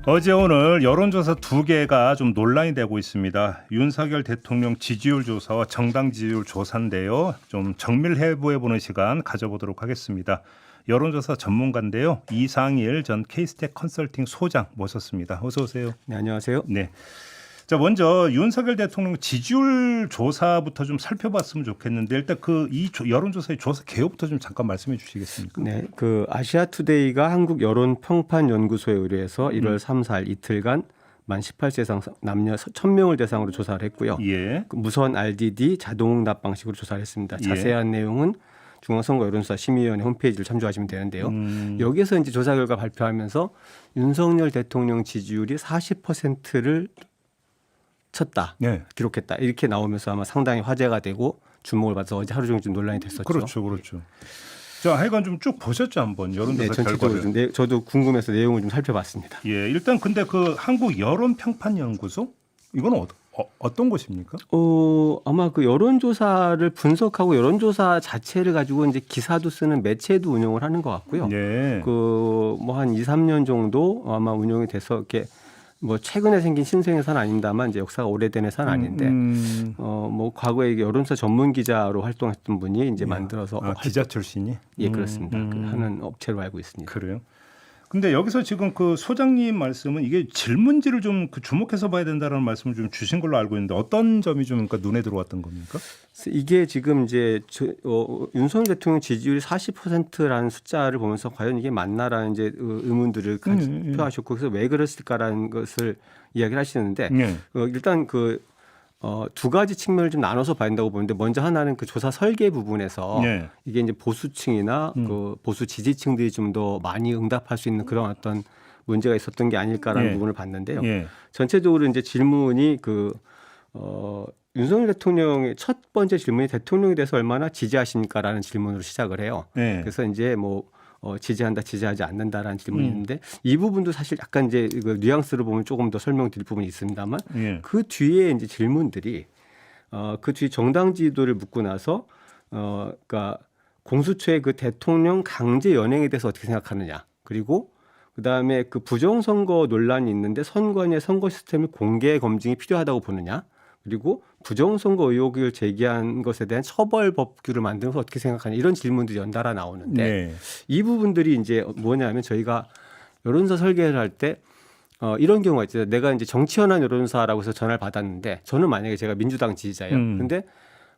어제 오늘 여론조사 두 개가 좀 논란이 되고 있습니다. 윤석열 대통령 지지율 조사와 정당 지지율 조사인데요. 좀 정밀해부해보는 시간 가져보도록 하겠습니다. 여론조사 전문가인데요. 이상일 전 케이스텍 컨설팅 소장 모셨습니다. 어서 오세요. 네, 안녕하세요. 네. 자, 먼저 윤석열 대통령 지지율 조사부터 좀 살펴봤으면 좋겠는데 일단 이 여론조사의 조사 개요부터 좀 잠깐 말씀해 주시겠습니까? 네, 아시아투데이가 한국 여론평판연구소에 의뢰해서 1월 3, 4일 이틀간 만 18세 이상 남녀 1,000명을 대상으로 조사를 했고요. 예. 무선 RDD 자동응답 방식으로 조사를 했습니다. 자세한 내용은 중앙선거 여론조사 심의위원회 홈페이지를 참조하시면 되는데요. 여기서 이제 조사 결과 발표하면서 윤석열 대통령 지지율이 40%를 쳤다, 네. 기록했다 이렇게 나오면서 아마 상당히 화제가 되고 주목을 받아서 어제 하루 종일 좀 논란이 됐었죠. 그렇죠. 자, 하여간 좀 쭉 보셨죠 한번 여론조사 전체적으로 결과를. 저도 궁금해서 내용을 좀 살펴봤습니다. 예, 일단 근데 한국 여론평판연구소 이건 어떤 곳입니까? 아마 그 여론조사를 분석하고 여론조사 자체를 가지고 이제 기사도 쓰는 매체도 운영을 하는 것 같고요. 네. 한 2, 3년 정도 아마 운영이 돼서 이렇게 최근에 생긴 신생 회사는 아닙니다만 이제 역사가 오래된 회사는 아닌데 과거에 여론조사 전문 기자로 활동했던 분이 이제 만들어서 기자 출신이? 예, 그렇습니다. 하는 업체로 알고 있습니다. 그래요. 근데 여기서 지금 소장님 말씀은 이게 질문지를 좀 주목해서 봐야 된다는 말씀을 좀 주신 걸로 알고 있는데 어떤 점이 좀 눈에 들어왔던 겁니까? 이게 지금 이제 윤석열 대통령 지지율이 40%라는 숫자를 보면서 과연 이게 맞나라는 이제 의문들을 표하셨고 그래서 왜 그랬을까라는 것을 이야기를 하시는데 일단 두 가지 측면을 좀 나눠서 봐야 된다고 보는데 먼저 하나는 그 조사 설계 부분에서 이게 이제 보수층이나 보수 지지층들이 좀 더 많이 응답할 수 있는 그런 어떤 문제가 있었던 게 아닐까라는 부분을 봤는데요. 전체적으로 이제 질문이 윤석열 대통령의 첫 번째 질문이 대통령에 대해서 얼마나 지지하십니까라는 질문으로 시작을 해요. 그래서 이제 지지한다, 지지하지 않는다라는 질문이 있는데 이 부분도 사실 약간 이제 뉘앙스를 보면 조금 더 설명드릴 부분이 있습니다만 그 뒤에 이제 질문들이 그 뒤 정당 지지도를 묻고 나서 그러니까 공수처의 그 대통령 강제 연행에 대해서 어떻게 생각하느냐 그리고 그다음에 그 부정선거 논란이 있는데 선관위의 선거 시스템의 공개 검증이 필요하다고 보느냐 그리고 부정선거 의혹을 제기한 것에 대한 처벌 법규를 만들면서 어떻게 생각하냐 이런 질문들이 연달아 나오는데 이 부분들이 이제 뭐냐면 저희가 여론조사 설계를 할 때 이런 경우가 있죠. 내가 이제 정치현안 여론조사라고 해서 전화를 받았는데 저는 만약에 제가 민주당 지지자예요. 그런데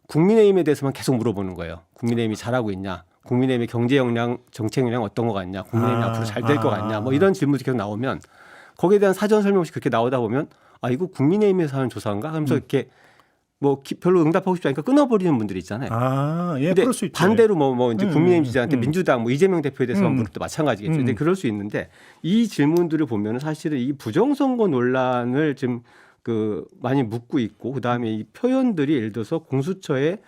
국민의힘에 대해서만 계속 물어보는 거예요. 국민의힘이 잘하고 있냐? 국민의힘의 경제 역량, 정책 역량 어떤 것 같냐? 국민의힘이 앞으로 잘 될 것 같냐? 이런 질문이 계속 나오면 거기에 대한 사전 설명 없이 그렇게 나오다 보면 이거 국민의힘에서 하는 조사인가? 하면서 이렇게 별로 응답하고 싶지 않으니까 끊어버리는 분들이 있잖아요. 근데 그럴 수 있죠. 반대로 이제 국민의힘 지지자한테 민주당 이재명 대표에 대해서만 물을 때 마찬가지겠죠. 근데 그럴 수 있는데 이 질문들을 보면 사실은 이 부정선거 논란을 지금 많이 묻고 있고 그다음에 이 표현들이 예를 들어서 공수처의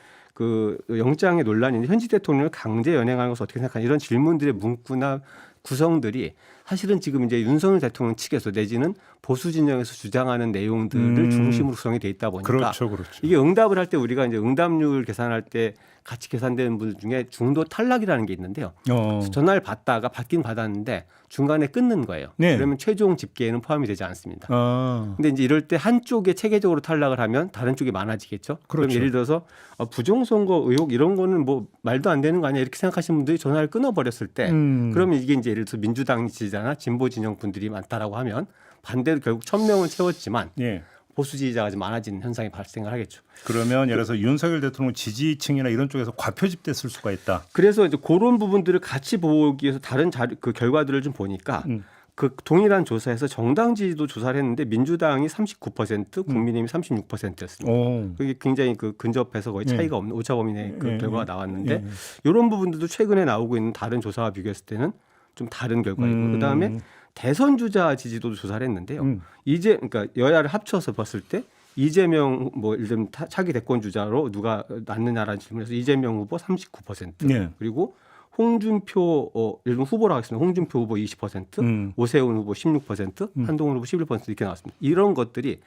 영장의 논란이 있는데 현직 대통령을 강제 연행하는 것을 어떻게 생각하냐 이런 질문들의 문구나 구성들이 사실은 지금 이제 윤석열 대통령 측에서 내지는 보수 진영에서 주장하는 내용들을 중심으로 구성이 돼 있다 보니까 그렇죠. 이게 응답을 할 때 우리가 이제 응답률 계산할 때 같이 계산되는 분들 중에 중도 탈락이라는 게 있는데요. 전화를 받다가 받긴 받았는데 중간에 끊는 거예요. 그러면 최종 집계에는 포함이 되지 않습니다. 근데 이제 이럴 때 한쪽에 체계적으로 탈락을 하면 다른 쪽이 많아지겠죠. 그럼 예를 들어서 부정선거 의혹 이런 거는 말도 안 되는 거 아니야 이렇게 생각하시는 분들이 전화를 끊어버렸을 때 그러면 이게 이제 예를 들어서 민주당 지지자나 진보 진영 분들이 많다라고 하면 반대로 결국 1,000명을 채웠지만 보수 지지자가 좀 많아지는 현상이 발생을 하겠죠. 그러면 예를 들어서 윤석열 대통령 지지층이나 이런 쪽에서 과표집됐을 수가 있다. 그래서 이제 그런 부분들을 같이 보기 위해서 다른 결과들을 좀 보니까 동일한 조사에서 정당 지지도 조사를 했는데 민주당이 39%, 국민의힘이 36%였습니다. 그게 굉장히 근접해서 거의 차이가 없는 오차범위 내 결과가 나왔는데 이런 부분들도 최근에 나오고 있는 다른 조사와 비교했을 때는 좀 다른 결과이고 그다음에 대선 주자 지지도도 조사를 했는데요. 그러니까 여야를 합쳐서 봤을 때 이재명 예를 들면 차기 대권 주자로 누가 낫느냐라는 질문에서 이재명 후보 39% 그리고 홍준표 예를 들면 후보로 하겠습니다. 홍준표 후보 20%, 오세훈 후보 16%, 한동훈 후보 11% 이렇게 나왔습니다. 이런 것들이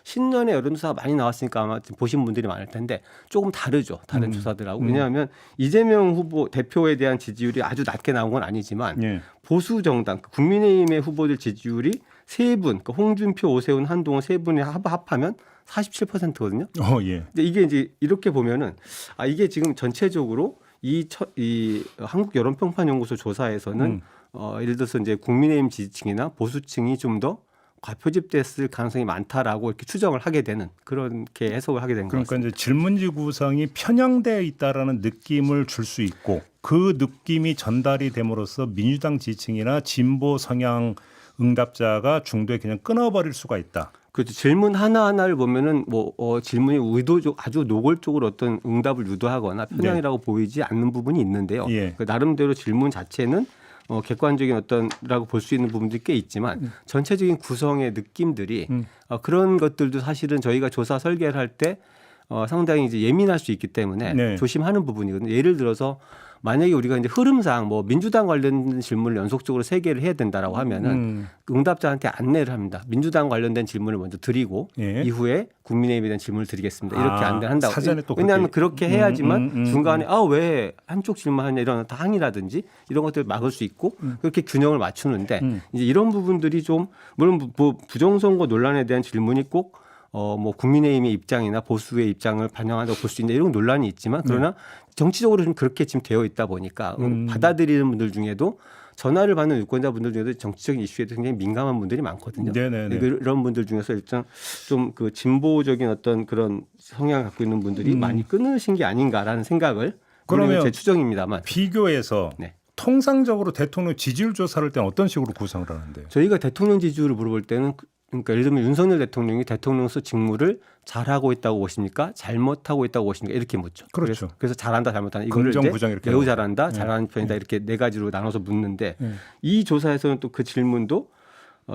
신년에 여론조사가 많이 나왔으니까 아마 지금 보신 분들이 많을 텐데 조금 다르죠. 다른 조사들하고. 왜냐하면 이재명 후보 대표에 대한 지지율이 아주 낮게 나온 건 아니지만 예. 보수 정당 국민의힘의 후보들 지지율이 세 분, 그러니까 홍준표, 오세훈, 한동훈 세 분이 합하면 47%거든요. 예. 근데 이게 이제 이렇게 보면은 이게 지금 전체적으로 이 한국 여론평판연구소 조사에서는 예를 들어서 이제 국민의힘 지지층이나 보수층이 좀 더 과표집됐을 가능성이 많다라고 이렇게 추정을 하게 되는 그렇게 해석을 하게 된 것 그러니까 같습니다. 이제 질문지 구성이 편향되어 있다라는 느낌을 줄 수 있고 그 느낌이 전달이 됨으로써 민주당 지지층이나 진보 성향 응답자가 중도에 그냥 끊어버릴 수가 있다. 그렇죠. 질문 하나하나를 보면은 질문이 의도적 아주 노골적으로 어떤 응답을 유도하거나 편향이라고 보이지 않는 부분이 있는데요. 예. 그 나름대로 질문 자체는 객관적인 어떤라고 볼 수 있는 부분들이 꽤 있지만 전체적인 구성의 느낌들이 그런 것들도 사실은 저희가 조사 설계를 할 때 상당히 이제 예민할 수 있기 때문에 네. 조심하는 부분이거든요. 예를 들어서 만약에 우리가 이제 흐름상 민주당 관련된 질문을 연속적으로 3개를 해야 된다라고 하면은 응답자한테 안내를 합니다. 민주당 관련된 질문을 먼저 드리고 예. 이후에 국민의힘에 대한 질문을 드리겠습니다. 이렇게 한다고. 사전에 또 왜냐하면 그렇게 해야지만 중간에 음. 왜 한쪽 질문하냐 이런 항의라든지 이런 것들을 막을 수 있고 그렇게 균형을 맞추는데 이제 이런 부분들이 좀 물론 부정선거 논란에 대한 질문이 꼭 국민의힘의 입장이나 보수의 입장을 반영한다고 볼 수 있는 이런 논란이 있지만 그러나 정치적으로 좀 그렇게 지금 되어 있다 보니까 받아들이는 분들 중에도 전화를 받는 유권자분들 중에도 정치적인 이슈에 대해서 굉장히 민감한 분들이 많거든요. 네네네. 이런 분들 중에서 일단 좀 그 진보적인 어떤 그런 성향을 갖고 있는 분들이 많이 끊으신 게 아닌가라는 생각을 그러면 제 추정입니다만 비교해서 네. 통상적으로 대통령 지지율 조사를 할 때는 어떤 식으로 구성을 하는데요? 저희가 대통령 지지율을 물어볼 때는 그러니까 예를 들면 윤석열 대통령이 대통령으로서 직무를 잘하고 있다고 보십니까? 잘못하고 있다고 보십니까? 이렇게 묻죠. 그렇죠. 그래서 잘한다, 잘못한다. 이거를 긍정, 이제 부정 이렇게 매우 나오죠. 잘한다, 잘하는 편이다 이렇게 네 가지로 나눠서 묻는데 이 조사에서는 또 그 질문도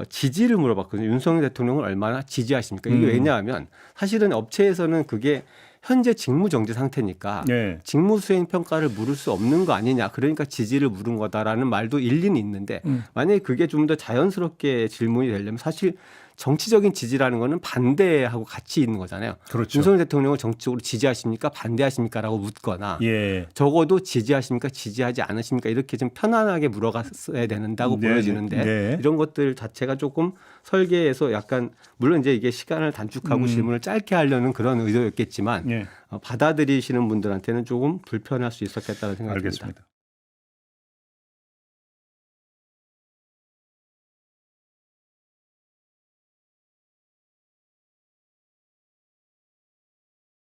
지지를 물어봤거든요. 윤석열 대통령을 얼마나 지지하십니까? 이게 왜냐하면 사실은 업체에서는 그게 현재 직무 정지 상태니까 네. 직무 수행 평가를 물을 수 없는 거 아니냐. 그러니까 지지를 물은 거다라는 말도 일리는 있는데 만약에 그게 좀 더 자연스럽게 질문이 되려면 사실 정치적인 지지라는 거는 반대하고 같이 있는 거잖아요. 그렇죠. 윤석열 대통령을 정치적으로 지지하십니까? 반대하십니까?라고 묻거나 예. 적어도 지지하십니까? 지지하지 않으십니까? 이렇게 좀 편안하게 물어갔어야 된다고 네, 보여지는데 네. 이런 것들 자체가 조금 설계에서 약간 물론 이제 이게 시간을 단축하고 질문을 짧게 하려는 그런 의도였겠지만 예. 받아들이시는 분들한테는 조금 불편할 수 있었겠다는 생각이 듭니다. 알겠습니다.